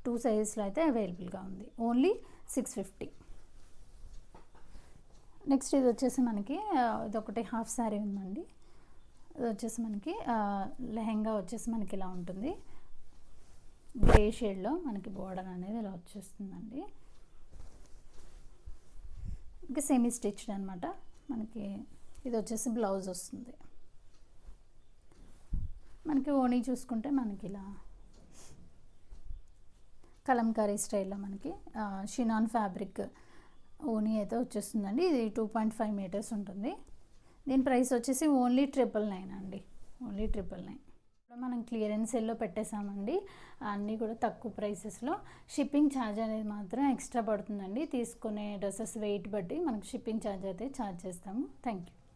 2 సైజెస్లో అయితే అవైలబుల్గా ఉంది. ఓన్లీ 650. నెక్స్ట్ ఇది వచ్చేసి మనకి ఇదొకటి హాఫ్ శారీ ఉందండి. ఇది వచ్చేసి మనకి లెహెంగా వచ్చేసి మనకి ఇలా ఉంటుంది. గ్రే షేడ్లో మనకి బోర్డర్ అనేది ఇలా వచ్చేస్తుందండి. ఇంకా సెమీ స్టిచ్డ్ అనమాట. మనకి ఇది వచ్చేసి బ్లౌజ్ వస్తుంది. మనకి ఓణీ చూసుకుంటే మనకి ఇలా కలంకారీ స్టైల్లో మనకి షినాన్ ఫ్యాబ్రిక్ ఓనీ అయితే వచ్చేస్తుందండి. ఇది 2.5 మీటర్స్ ఉంటుంది. దీని ప్రైస్ వచ్చేసి ఓన్లీ 999 అండి. ఓన్లీ 999. మనం క్లియరెన్స్ సేల్లో పెట్టేసామండి. అన్నీ కూడా తక్కువ ప్రైసెస్లో. షిప్పింగ్ ఛార్జ్ అనేది మాత్రం ఎక్స్ట్రా పడుతుందండి. తీసుకునే డ్రెస్సెస్ వెయిట్ బట్టి మనకు షిప్పింగ్ ఛార్జ్ అయితే ఛార్జ్ చేస్తాము. Thank you.